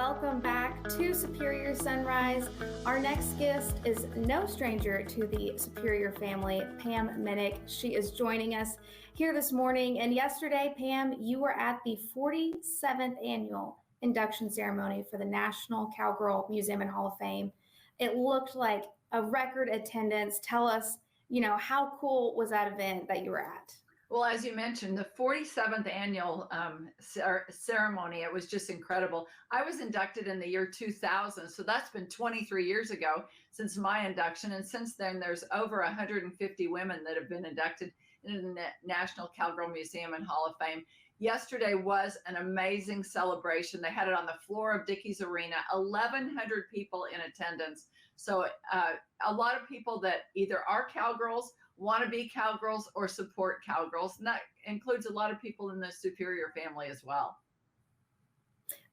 welcome back to Superior Sunrise. Our next guest is no stranger to the Superior family, Pam Minick. She is joining us here this morning. And yesterday, Pam, you were at the 47th annual induction ceremony for the National Cowgirl Museum and Hall of Fame. It looked like a record attendance. Tell us, how cool was that event that you were at? Well, as you mentioned, the 47th annual ceremony, it was just incredible. I was inducted in the year 2000, so that's been 23 years ago since my induction. And since then, there's over 150 women that have been inducted in the National Cowgirl Museum and Hall of Fame. Yesterday was an amazing celebration. They had it on the floor of Dickies Arena, 1,100 people in attendance. So a lot of people that either are cowgirls, want to be cowgirls, or support cowgirls. And that includes a lot of people in the Superior family as well.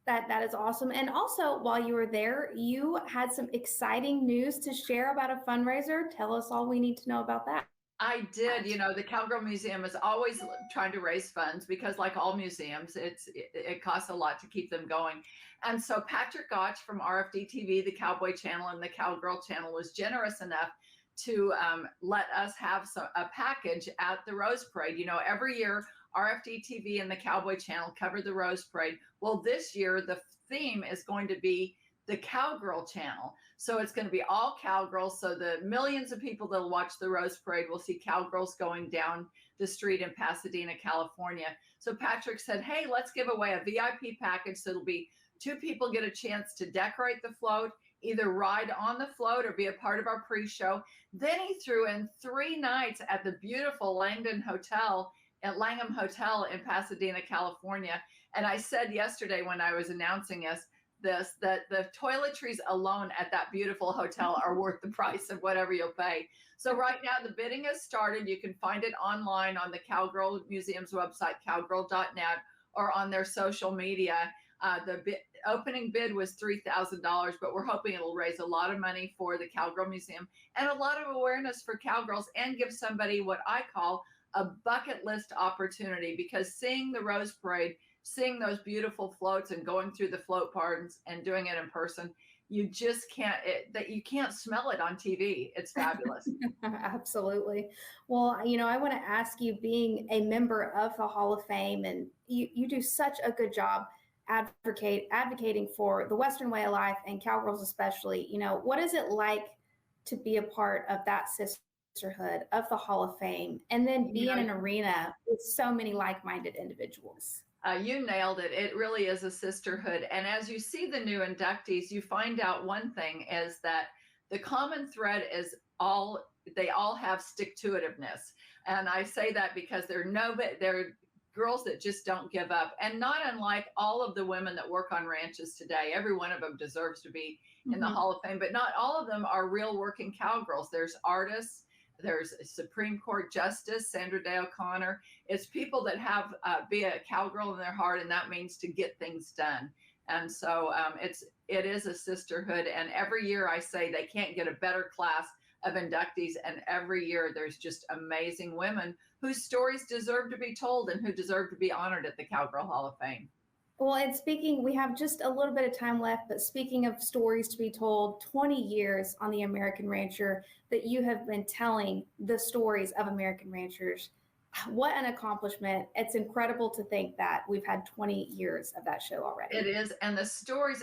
That is awesome. And also, while you were there, you had some exciting news to share about a fundraiser. Tell us all we need to know about that. I did. The Cowgirl Museum is always trying to raise funds because, like all museums, it costs a lot to keep them going. And so Patrick Gotch from RFD TV, the Cowboy Channel, and the Cowgirl Channel was generous enough to let us have a package at the Rose Parade. Every year RFD TV and the Cowboy Channel cover the Rose Parade. Well, this year the theme is going to be the Cowgirl Channel. So it's going to be all cowgirls. So the millions of people that'll watch the Rose Parade will see cowgirls going down the street in Pasadena, California. So Patrick said, hey, let's give away a VIP package. So it'll be 2 people get a chance to decorate the float, either ride on the float or be a part of our pre-show. Then he threw in 3 nights at the beautiful Langham Hotel in Pasadena, California. And I said yesterday when I was announcing this, that the toiletries alone at that beautiful hotel are worth the price of whatever you'll pay. So right now the bidding has started. You can find it online on the Cowgirl Museum's website, cowgirl.net, or on their social media. The opening bid was $3,000, but we're hoping it'll raise a lot of money for the Cowgirl Museum and a lot of awareness for cowgirls, and give somebody what I call a bucket list opportunity, because seeing the Rose Parade, seeing those beautiful floats and going through the float parts and doing it in person, you just can't smell it on TV. It's fabulous. Absolutely. Well, I want to ask you, being a member of the Hall of Fame, and you do such a good job advocating for the Western way of life and cowgirls especially. What is it like to be a part of that sisterhood of the Hall of Fame, and then be in an arena with so many like-minded individuals? You nailed it. It really is a sisterhood. And as you see the new inductees, you find out one thing is that the common thread is they all have stick-to-itiveness. And I say that because they're girls that just don't give up. And not unlike all of the women that work on ranches today, every one of them deserves to be in the Hall of Fame, but not all of them are real working cowgirls. There's artists, there's a Supreme Court Justice, Sandra Day O'Connor. It's people that have be a cowgirl in their heart, and that means to get things done. And so it is a sisterhood. And every year I say they can't get a better class of inductees, and every year there's just amazing women whose stories deserve to be told and who deserve to be honored at the Cowgirl Hall of Fame. Well, and we have just a little bit of time left, but speaking of stories to be told, 20 years on the American Rancher that you have been telling the stories of American ranchers. What an accomplishment. It's incredible to think that we've had 20 years of that show already. It is. And the stories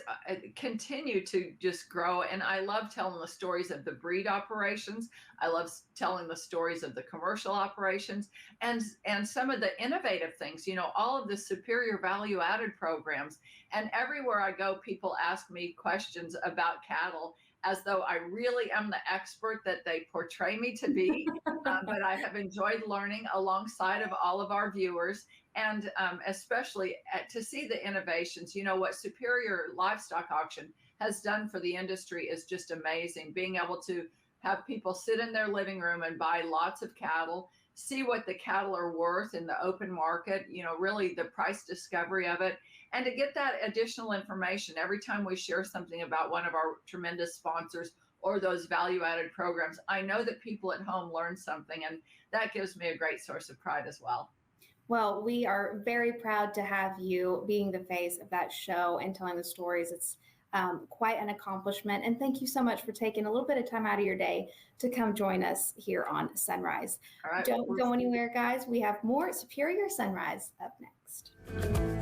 continue to just grow. And I love telling the stories of the breed operations. I love telling the stories of the commercial operations and some of the innovative things, all of the superior value added programs. And everywhere I go, people ask me questions about cattle as though I really am the expert that they portray me to be. But I have enjoyed learning alongside of all of our viewers, and especially to see the innovations. What Superior Livestock Auction has done for the industry is just amazing. Being able to have people sit in their living room and buy lots of cattle, see what the cattle are worth in the open market, really the price discovery of it. And to get that additional information every time we share something about one of our tremendous sponsors or those value-added programs, I know that people at home learn something, and that gives me a great source of pride as well. Well, we are very proud to have you being the face of that show and telling the stories. It's quite an accomplishment. And thank you so much for taking a little bit of time out of your day to come join us here on Sunrise. All right. Don't go anywhere, guys. We have more Superior Sunrise up next.